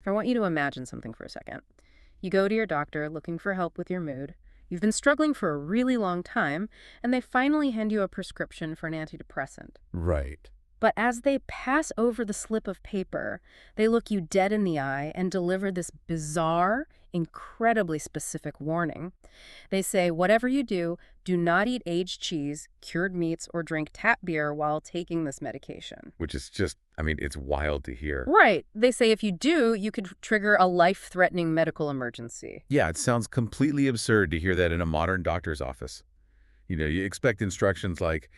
I want you to imagine something for a second. You go to your doctor looking for help with your mood. You've been struggling for a really long time, and they finally hand you a prescription for an antidepressant. Right. But as they pass over the slip of paper, they look you dead in the eye and deliver this bizarre, incredibly specific warning. They say, whatever you do not eat aged cheese, cured meats, or drink tap beer while taking this medication. Which is just, I mean, it's wild to hear. Right. They say if you do, you could trigger a life-threatening medical emergency. Yeah, it sounds completely absurd to hear that in a modern doctor's office. You expect instructions like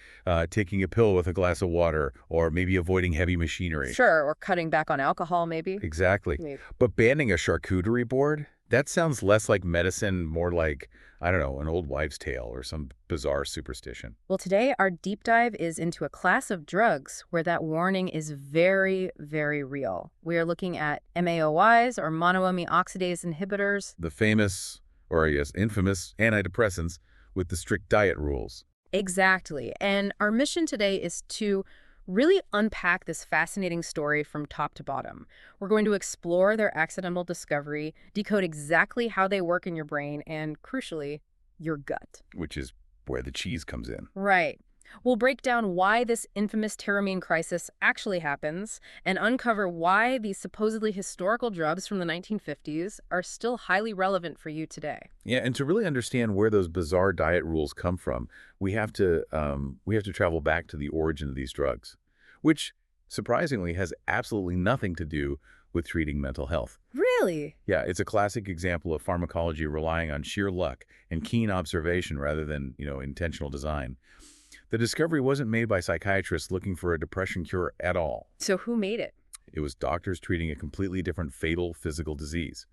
taking a pill with a glass of water or maybe avoiding heavy machinery. Sure, or cutting back on alcohol, maybe. Exactly. Maybe. But banning a charcuterie board? That sounds less like medicine, more like, I don't know, an old wives' tale or some bizarre superstition. Well, today our deep dive is into a class of drugs where that warning is very, very real. We are looking at MAOIs, or monoamine oxidase inhibitors. The famous, or I guess infamous, antidepressants with the strict diet rules. Exactly. And our mission today is to really unpack this fascinating story from top to bottom. We're going to explore their accidental discovery, decode exactly how they work in your brain, and crucially, your gut. Which is where the cheese comes in. Right. We'll break down why this infamous Tyramine crisis actually happens and uncover why these supposedly historical drugs from the 1950s are still highly relevant for you today. Yeah, and to really understand where those bizarre diet rules come from, we have to travel back to the origin of these drugs, which surprisingly has absolutely nothing to do with treating mental health. Really? Yeah, it's a classic example of pharmacology relying on sheer luck and keen observation rather than, intentional design. The discovery wasn't made by psychiatrists looking for a depression cure at all. So who made it? It was doctors treating a completely different fatal physical disease.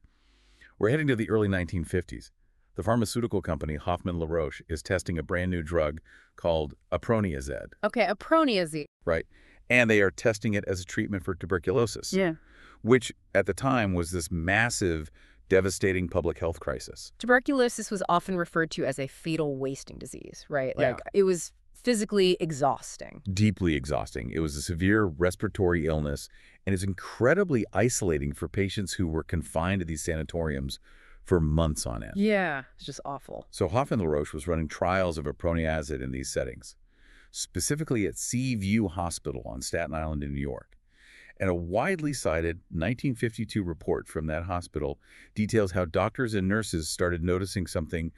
We're heading to the early 1950s. The pharmaceutical company Hoffmann-La Roche is testing a brand new drug called aproniazid. Okay, aproniazid. Right. And they are testing it as a treatment for tuberculosis. Yeah. Which at the time was this massive, devastating public health crisis. Tuberculosis was often referred to as a fatal wasting disease, right? Yeah. Like it was physically exhausting. Deeply exhausting. It was a severe respiratory illness, and it's incredibly isolating for patients who were confined to these sanatoriums for months on end. Yeah, it's just awful. So Hoffmann-La Roche was running trials of aproniazid in these settings, specifically at Seaview Hospital on Staten Island in New York. And a widely cited 1952 report from that hospital details how doctors and nurses started noticing something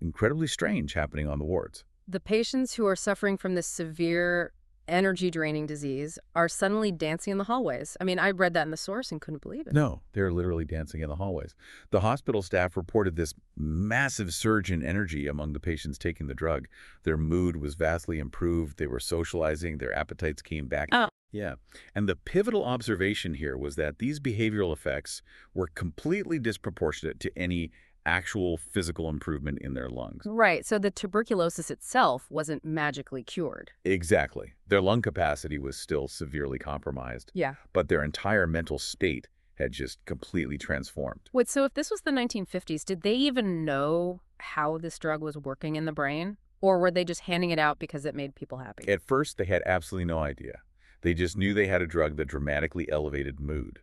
incredibly strange happening on the wards. The patients who are suffering from this severe energy-draining disease are suddenly dancing in the hallways. I mean, I read that in the source and couldn't believe it. No, they're literally dancing in the hallways. The hospital staff reported this massive surge in energy among the patients taking the drug. Their mood was vastly improved. They were socializing. Their appetites came back. Oh. Yeah. And the pivotal observation here was that these behavioral effects were completely disproportionate to any actual physical improvement in their lungs. Right, so the tuberculosis itself wasn't magically cured. Exactly. Their lung capacity was still severely compromised. Yeah. But their entire mental state had just completely transformed. Wait, so if this was the 1950s, did they even know how this drug was working in the brain? Or were they just handing it out because it made people happy? At first, they had absolutely no idea. They just knew they had a drug that dramatically elevated mood.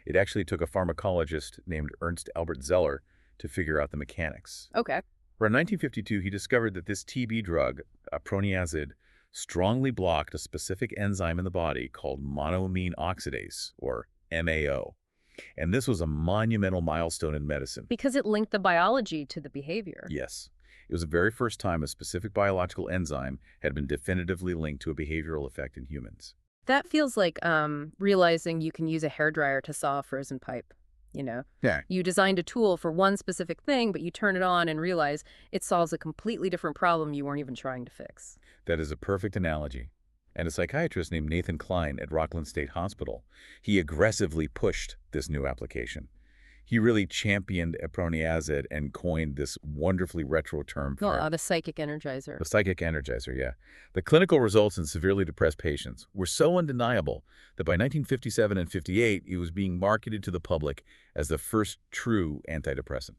It actually took a pharmacologist named Ernst Albert Zeller to figure out the mechanics. Okay. Around 1952, he discovered that this TB drug, aproniazid, strongly blocked a specific enzyme in the body called monoamine oxidase, or MAO. And this was a monumental milestone in medicine. Because it linked the biology to the behavior. Yes. It was the very first time a specific biological enzyme had been definitively linked to a behavioral effect in humans. That feels like realizing you can use a hairdryer to saw a frozen pipe. Yeah. You designed a tool for one specific thing, but you turn it on and realize it solves a completely different problem you weren't even trying to fix. That is a perfect analogy. And a psychiatrist named Nathan Klein at Rockland State Hospital, he aggressively pushed this new application. He really championed aproniazid and coined this wonderfully retro term for The psychic energizer. the psychic energizer, yeah. The clinical results in severely depressed patients were so undeniable that by 1957 and 58, it was being marketed to the public as the first true antidepressant.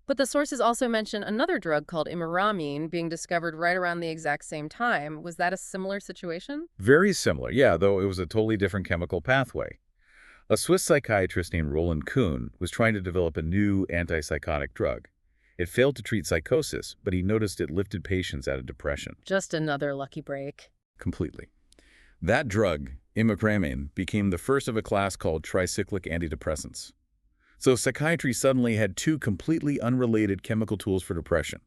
But the sources also mention another drug called imipramine being discovered right around the exact same time. Was that a similar situation? Very similar, yeah, though it was a totally different chemical pathway. A Swiss psychiatrist named Roland Kuhn was trying to develop a new antipsychotic drug. It failed to treat psychosis, but he noticed it lifted patients out of depression. Just another lucky break. Completely. That drug, imipramine, became the first of a class called tricyclic antidepressants. So psychiatry suddenly had two completely unrelated chemical tools for depression,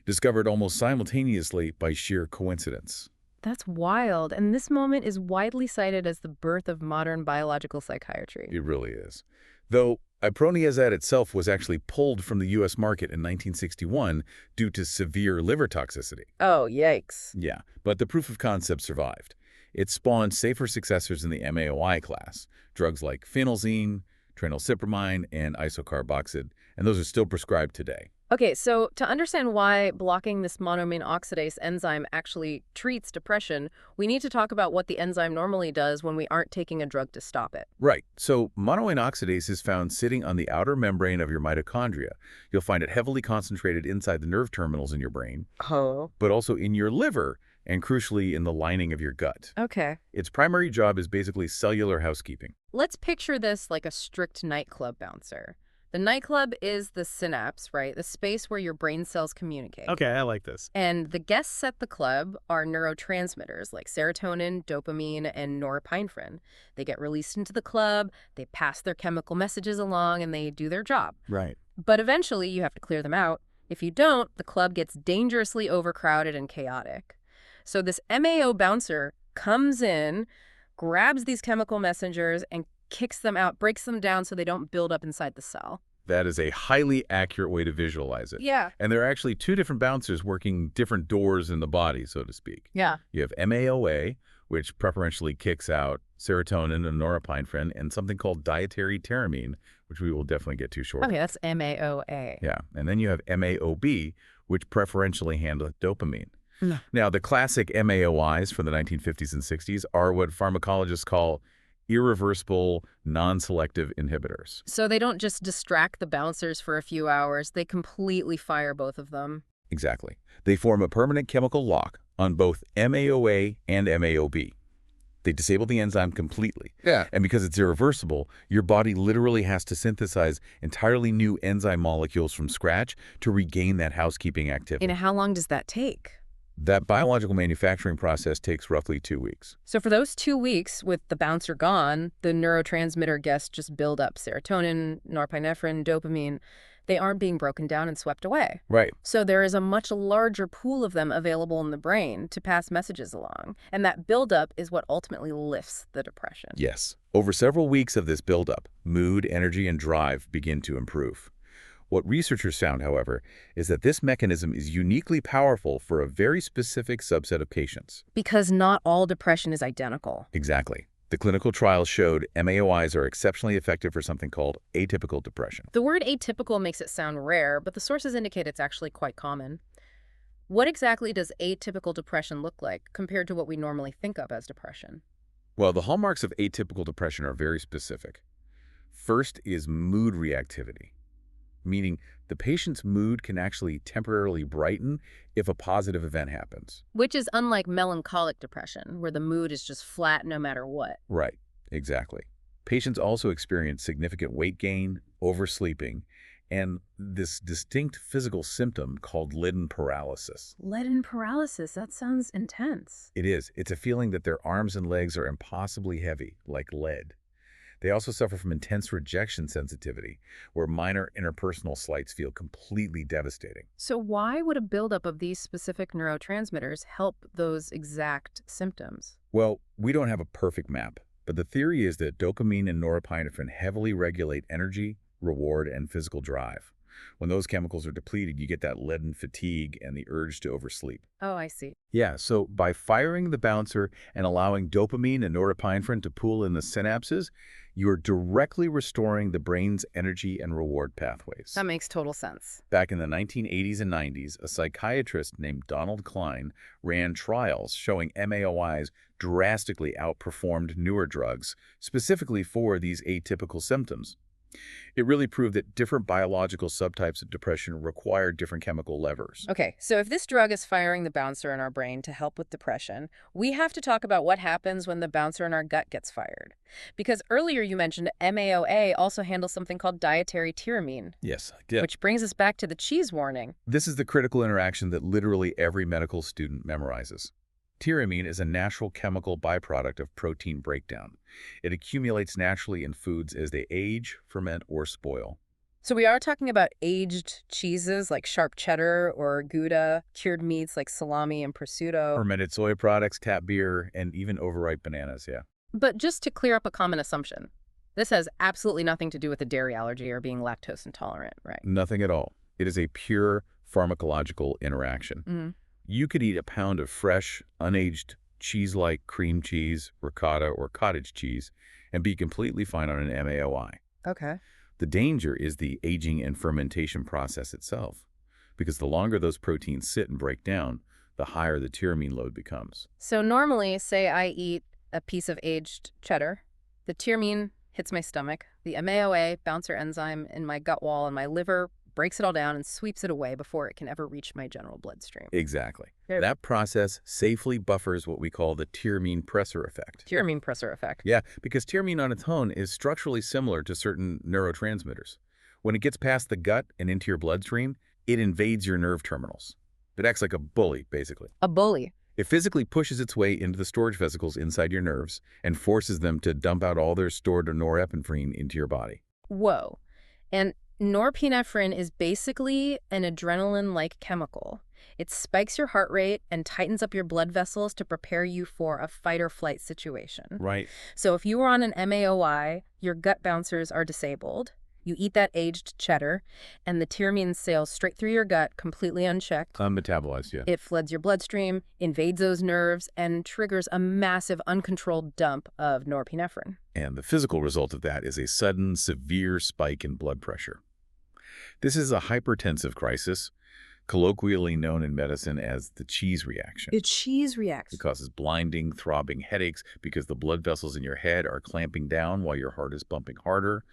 discovered almost simultaneously by sheer coincidence. That's wild, and this moment is widely cited as the birth of modern biological psychiatry. It really is. Though iproniazid itself was actually pulled from the U.S. market in 1961 due to severe liver toxicity. Oh, yikes. Yeah, but the proof of concept survived. It spawned safer successors in the MAOI class, drugs like phenelzine, tranylcipramine, and isocarboxide, and those are still prescribed today. Okay, so to understand why blocking this monoamine oxidase enzyme actually treats depression, we need to talk about what the enzyme normally does when we aren't taking a drug to stop it. Right. So monoamine oxidase is found sitting on the outer membrane of your mitochondria. You'll find it heavily concentrated inside the nerve terminals in your brain, Oh. but also in your liver and crucially in the lining of your gut. Okay. Its primary job is basically cellular housekeeping. Let's picture this like a strict nightclub bouncer. The nightclub is the synapse, right? The space where your brain cells communicate. Okay, I like this. And the guests at the club are neurotransmitters like serotonin, dopamine, and norepinephrine. They get released into the club, they pass their chemical messages along, and they do their job. Right. But eventually, you have to clear them out. If you don't, the club gets dangerously overcrowded and chaotic. So this MAO bouncer comes in, grabs these chemical messengers, and kicks them out, breaks them down so they don't build up inside the cell. That is a highly accurate way to visualize it. Yeah. And there are actually two different bouncers working different doors in the body, so to speak. Yeah. You have MAOA, which preferentially kicks out serotonin and norepinephrine, and something called dietary Tyramine, which we will definitely get to shortly. Okay, that's MAOA. Yeah. And then you have MAOB, which preferentially handle dopamine. No. Now, the classic MAOIs from the 1950s and 60s are what pharmacologists call irreversible, non-selective inhibitors. So they don't just distract the bouncers for a few hours, they completely fire both of them. Exactly. They form a permanent chemical lock on both MAOA and MAOB. They disable the enzyme completely. Yeah. And because it's irreversible, your body literally has to synthesize entirely new enzyme molecules from scratch to regain that housekeeping activity. And how long does that take? That biological manufacturing process takes roughly 2 weeks. So for those 2 weeks, with the bouncer gone, the neurotransmitter guests just build up serotonin, norepinephrine, dopamine. They aren't being broken down and swept away. Right. So there is a much larger pool of them available in the brain to pass messages along. And that buildup is what ultimately lifts the depression. Yes. Over several weeks of this buildup, mood, energy, and drive begin to improve. What researchers found, however, is that this mechanism is uniquely powerful for a very specific subset of patients. Because not all depression is identical. Exactly. The clinical trials showed MAOIs are exceptionally effective for something called atypical depression. The word atypical makes it sound rare, but the sources indicate it's actually quite common. What exactly does atypical depression look like compared to what we normally think of as depression? Well, the hallmarks of atypical depression are very specific. First is mood reactivity, meaning the patient's mood can actually temporarily brighten if a positive event happens. Which is unlike melancholic depression, where the mood is just flat no matter what. Right, exactly. Patients also experience significant weight gain, oversleeping, and this distinct physical symptom called leaden paralysis. Leaden paralysis, that sounds intense. It is. It's a feeling that their arms and legs are impossibly heavy, like lead. They also suffer from intense rejection sensitivity, where minor interpersonal slights feel completely devastating. So why would a buildup of these specific neurotransmitters help those exact symptoms? Well, we don't have a perfect map, but the theory is that dopamine and norepinephrine heavily regulate energy, reward, and physical drive. When those chemicals are depleted, you get that leaden fatigue and the urge to oversleep. Oh, I see. Yeah, so by firing the bouncer and allowing dopamine and norepinephrine to pool in the synapses, you are directly restoring the brain's energy and reward pathways. That makes total sense. Back in the 1980s and 90s, a psychiatrist named Donald Klein ran trials showing MAOIs drastically outperformed newer drugs, specifically for these atypical symptoms. It really proved that different biological subtypes of depression require different chemical levers. Okay, so if this drug is firing the bouncer in our brain to help with depression, we have to talk about what happens when the bouncer in our gut gets fired. Because earlier you mentioned MAOA also handles something called dietary tyramine, Yes, I did. which brings us back to the cheese warning. This is the critical interaction that literally every medical student memorizes. Tyramine is a natural chemical byproduct of protein breakdown. It accumulates naturally in foods as they age, ferment, or spoil. So we are talking about aged cheeses like sharp cheddar or Gouda, cured meats like salami and prosciutto. Fermented soy products, tap beer, and even overripe bananas, yeah. But just to clear up a common assumption, this has absolutely nothing to do with a dairy allergy or being lactose intolerant, right? Nothing at all. It is a pure pharmacological interaction. Mm. You could eat a pound of fresh, unaged cheese like cream cheese, ricotta, or cottage cheese and be completely fine on an MAOI. Okay. The danger is the aging and fermentation process itself, because the longer those proteins sit and break down, the higher the tyramine load becomes. So normally, say I eat a piece of aged cheddar, the tyramine hits my stomach, the MAOA, bouncer enzyme in my gut wall and my liver breaks it all down and sweeps it away before it can ever reach my general bloodstream. Exactly. Yeah. That process safely buffers what we call the tyramine pressor effect. Tyramine pressor effect. Yeah, because tyramine on its own is structurally similar to certain neurotransmitters. When it gets past the gut and into your bloodstream, it invades your nerve terminals. It acts like a bully, basically. A bully. It physically pushes its way into the storage vesicles inside your nerves and forces them to dump out all their stored norepinephrine into your body. Whoa. And norepinephrine is basically an adrenaline-like chemical. It spikes your heart rate and tightens up your blood vessels to prepare you for a fight-or-flight situation. Right. So if you were on an MAOI, your gut bouncers are disabled. You eat that aged cheddar, and the tyramine sails straight through your gut, completely unchecked. Unmetabolized, yeah. It floods your bloodstream, invades those nerves, and triggers a massive, uncontrolled dump of norepinephrine. And the physical result of that is a sudden, severe spike in blood pressure. This is a hypertensive crisis, colloquially known in medicine as the cheese reaction. The cheese reaction. It causes blinding, throbbing headaches because the blood vessels in your head are clamping down while your heart is bumping harder.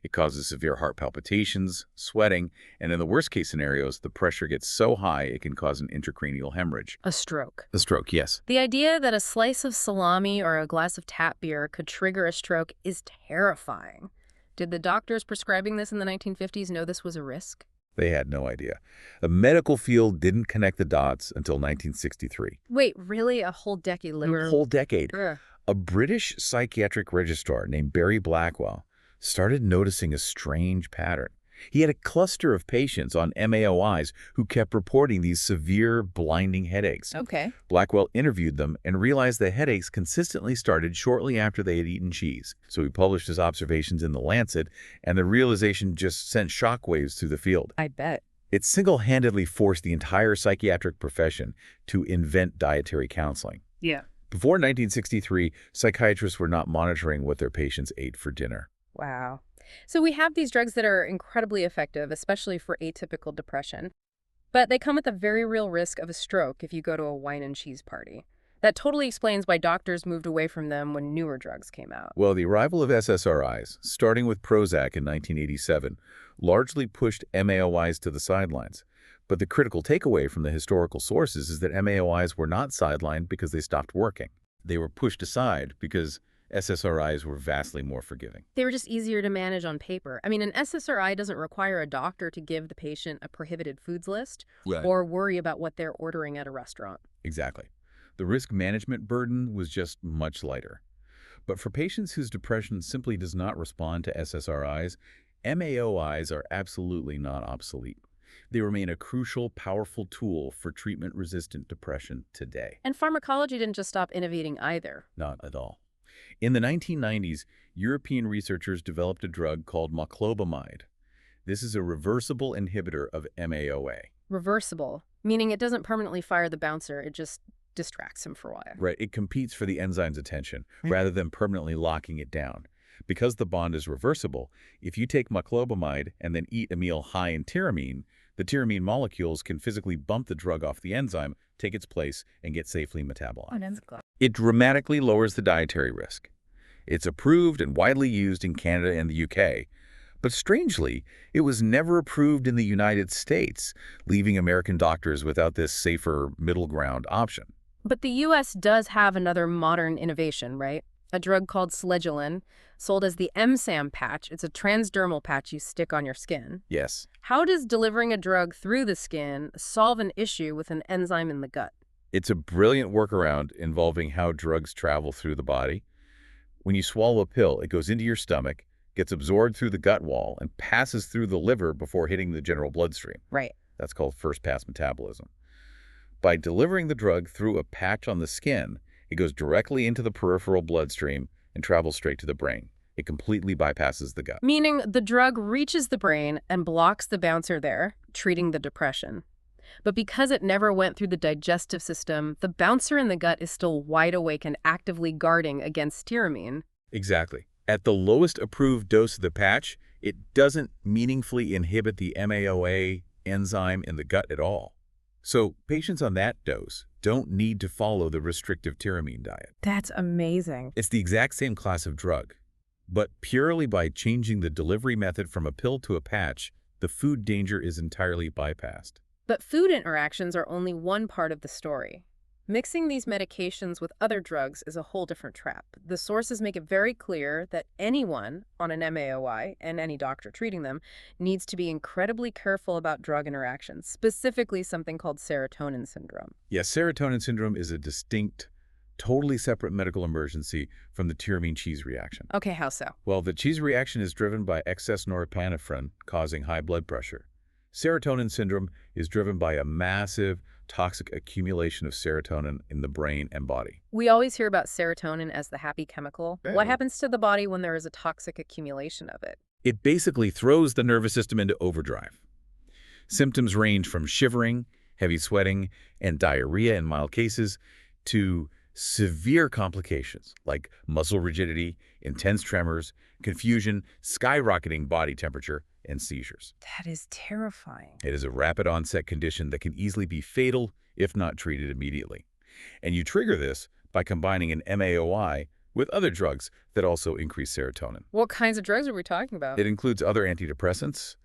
It causes severe heart palpitations, sweating, and in the worst-case scenarios, the pressure gets so high it can cause an intracranial hemorrhage. A stroke. A stroke, yes. The idea that a slice of salami or a glass of tap beer could trigger a stroke is terrifying. Did the doctors prescribing this in the 1950s know this was a risk? They had no idea. The medical field didn't connect the dots until 1963. Wait, really? A whole decade later? A whole decade. Ugh. A British psychiatric registrar named Barry Blackwell started noticing a strange pattern. He had a cluster of patients on MAOIs who kept reporting these severe, blinding headaches. Okay. Blackwell interviewed them and realized the headaches consistently started shortly after they had eaten cheese. So he published his observations in The Lancet, and the realization just sent shockwaves through the field. I bet. It single-handedly forced the entire psychiatric profession to invent dietary counseling. Yeah. Before 1963, psychiatrists were not monitoring what their patients ate for dinner. Wow. So we have these drugs that are incredibly effective, especially for atypical depression, but they come with a very real risk of a stroke if you go to a wine and cheese party. That totally explains why doctors moved away from them when newer drugs came out. Well, the arrival of SSRIs, starting with Prozac in 1987, largely pushed MAOIs to the sidelines. But the critical takeaway from the historical sources is that MAOIs were not sidelined because they stopped working. They were pushed aside because SSRIs were vastly more forgiving. They were just easier to manage on paper. I mean, an SSRI doesn't require a doctor to give the patient a prohibited foods list or worry about what they're ordering at a restaurant. Exactly. The risk management burden was just much lighter. But for patients whose depression simply does not respond to SSRIs, MAOIs are absolutely not obsolete. They remain a crucial, powerful tool for treatment-resistant depression today. And pharmacology didn't just stop innovating either. Not at all. In the 1990s, European researchers developed a drug called moclobemide. This is a reversible inhibitor of MAOA. Reversible, meaning it doesn't permanently fire the bouncer, it just distracts him for a while. Right, it competes for the enzyme's attention rather than permanently locking it down. Because the bond is reversible, if you take moclobemide and then eat a meal high in tyramine, the tyramine molecules can physically bump the drug off the enzyme, take its place, and get safely metabolized. It dramatically lowers the dietary risk. It's approved and widely used in Canada and the UK, But strangely, it was never approved in the United States, leaving American doctors without this safer middle ground option. But the U.S. does have another modern innovation, right? A drug called Sledulin, sold as the MSAM patch. It's a transdermal patch you stick on your skin. Yes, How does delivering a drug through the skin solve an issue with an enzyme in the gut? it's a brilliant workaround involving how drugs travel through the body. When you swallow a pill, it goes into your stomach, gets absorbed through the gut wall, and passes through the liver before hitting the general bloodstream. Right. That's called first-pass metabolism. By delivering the drug through a patch on the skin, it goes directly into the peripheral bloodstream and travels straight to the brain. It completely bypasses the gut. Meaning the drug reaches the brain and blocks the bouncer there, treating the depression. But because it never went through the digestive system, the bouncer in the gut is still wide awake and actively guarding against tyramine. Exactly. At the lowest approved dose of the patch, it doesn't meaningfully inhibit the MAOA enzyme in the gut at all. So patients on that dose don't need to follow the restrictive tyramine diet. That's amazing. It's the exact same class of drug, but purely by changing the delivery method from a pill to a patch, the food danger is entirely bypassed. But food interactions are only one part of the story. Mixing these medications with other drugs is a whole different trap. The sources make it very clear that anyone on an MAOI, and any doctor treating them, needs to be incredibly careful about drug interactions, specifically something called serotonin syndrome. Yes, serotonin syndrome is a distinct, totally separate medical emergency from the tyramine cheese reaction. Okay, how so? Well, the cheese reaction is driven by excess norepinephrine, causing high blood pressure. Serotonin syndrome is driven by a massive, toxic accumulation of serotonin in the brain and body. We always hear about serotonin as the happy chemical. Yeah. What happens to the body when there is a toxic accumulation of it? It basically throws the nervous system into overdrive. Symptoms range from shivering, heavy sweating, and diarrhea in mild cases to severe complications like muscle rigidity, intense tremors, confusion, skyrocketing body temperature, and seizures. That is terrifying. It is a rapid onset condition that can easily be fatal if not treated immediately. And you trigger this by combining an MAOI with other drugs that also increase serotonin. What kinds of drugs are we talking about? It includes other antidepressants,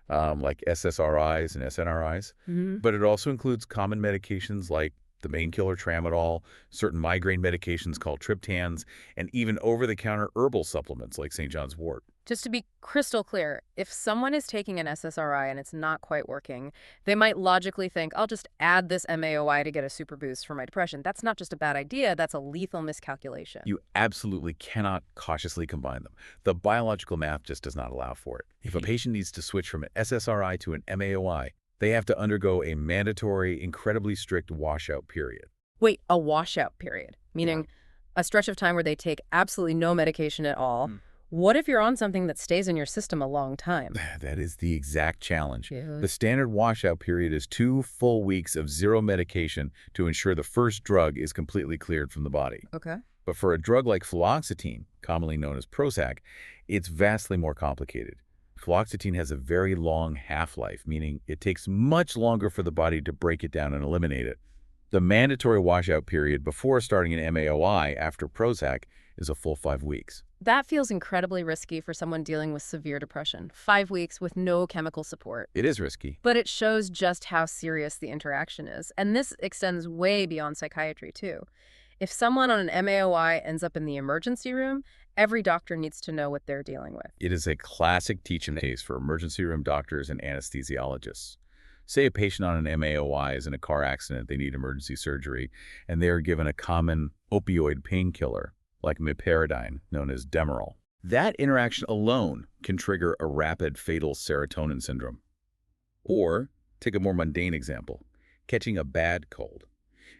like SSRIs and SNRIs, but it also includes common medications like the main killer tramadol, certain migraine medications called triptans, and even over-the-counter herbal supplements like St. John's wort. Just to be crystal clear, if someone is taking an SSRI and it's not quite working, they might logically think, I'll just add this MAOI to get a super boost for my depression. That's not just a bad idea, that's a lethal miscalculation. You absolutely cannot cautiously combine them. The biological math just does not allow for it. If a patient needs to switch from an SSRI to an MAOI, they have to undergo a mandatory, incredibly strict washout period. Wait, a washout period? Meaning a stretch of time where they take absolutely no medication at all. What if you're on something that stays in your system a long time? That is the exact challenge. Yeah. The standard washout period is 2 full weeks of zero medication to ensure the first drug is completely cleared from the body. Okay. But for a drug like fluoxetine, commonly known as Prozac, it's vastly more complicated. Fluoxetine has a very long half-life, meaning it takes much longer for the body to break it down and eliminate it. The mandatory washout period before starting an MAOI after Prozac is a full 5 weeks. That feels incredibly risky for someone dealing with severe depression. 5 weeks with no chemical support. It is risky. But it shows just how serious the interaction is. And this extends way beyond psychiatry, too. If someone on an MAOI ends up in the emergency room, every doctor needs to know what they're dealing with. It is a classic teaching case for emergency room doctors and anesthesiologists. Say a patient on an MAOI is in a car accident, they need emergency surgery, and they are given a common opioid painkiller, like meperidine, known as Demerol. That interaction alone can trigger a rapid fatal serotonin syndrome. Or, take a more mundane example, catching a bad cold.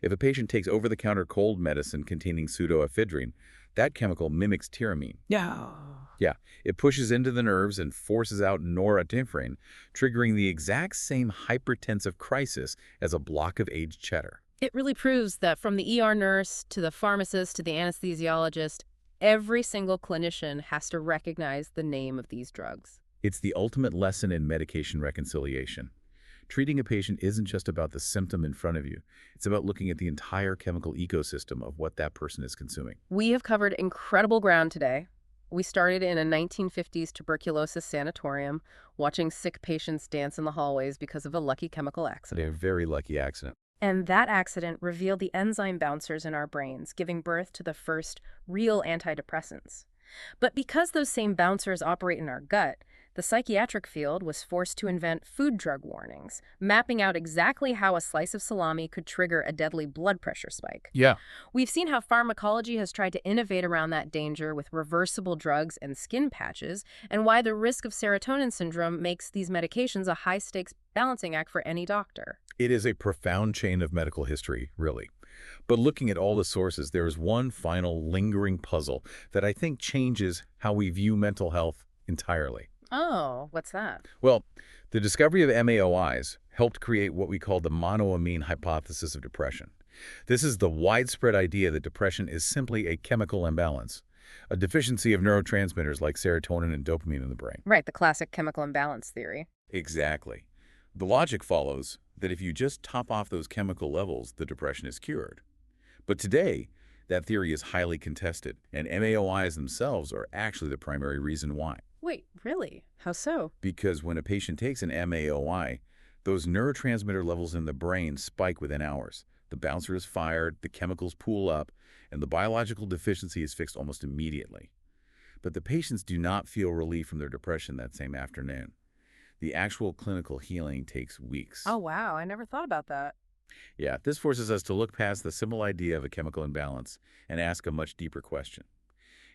If a patient takes over-the-counter cold medicine containing pseudoephedrine, that chemical mimics tyramine. Yeah, it pushes into the nerves and forces out norepinephrine, triggering the exact same hypertensive crisis as a block of aged cheddar. It really proves that from the ER nurse to the pharmacist to the anesthesiologist, every single clinician has to recognize the name of these drugs. It's the ultimate lesson in medication reconciliation. Treating a patient isn't just about the symptom in front of you. It's about looking at the entire chemical ecosystem of what that person is consuming. We have covered incredible ground today. We started in a 1950s tuberculosis sanatorium, watching sick patients dance in the hallways because of a lucky chemical accident. A very lucky accident. And that accident revealed the enzyme bouncers in our brains, giving birth to the first real antidepressants. But because those same bouncers operate in our gut, the psychiatric field was forced to invent food drug warnings, mapping out exactly how a slice of salami could trigger a deadly blood pressure spike. Yeah. We've seen how pharmacology has tried to innovate around that danger with reversible drugs and skin patches, and why the risk of serotonin syndrome makes these medications a high-stakes balancing act for any doctor. It is a profound chain of medical history, really. But looking at all the sources, there is one final lingering puzzle that I think changes how we view mental health entirely. Oh, what's that? Well, the discovery of MAOIs helped create what we call the monoamine hypothesis of depression. This is the widespread idea that depression is simply a chemical imbalance, a deficiency of neurotransmitters like serotonin and dopamine in the brain. Right, the classic chemical imbalance theory. Exactly. The logic follows that if you just top off those chemical levels, the depression is cured. But today, that theory is highly contested, and MAOIs themselves are actually the primary reason why. Wait, really? How so? Because when a patient takes an MAOI, those neurotransmitter levels in the brain spike within hours. The bouncer is fired, the chemicals pool up, and the biological deficiency is fixed almost immediately. But the patients do not feel relief from their depression that same afternoon. The actual clinical healing takes weeks. Oh, wow, I never thought about that. Yeah, this forces us to look past the simple idea of a chemical imbalance and ask a much deeper question.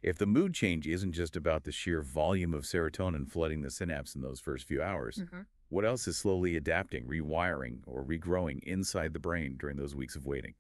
If the mood change isn't just about the sheer volume of serotonin flooding the synapse in those first few hours, what else is slowly adapting, rewiring, or regrowing inside the brain during those weeks of waiting?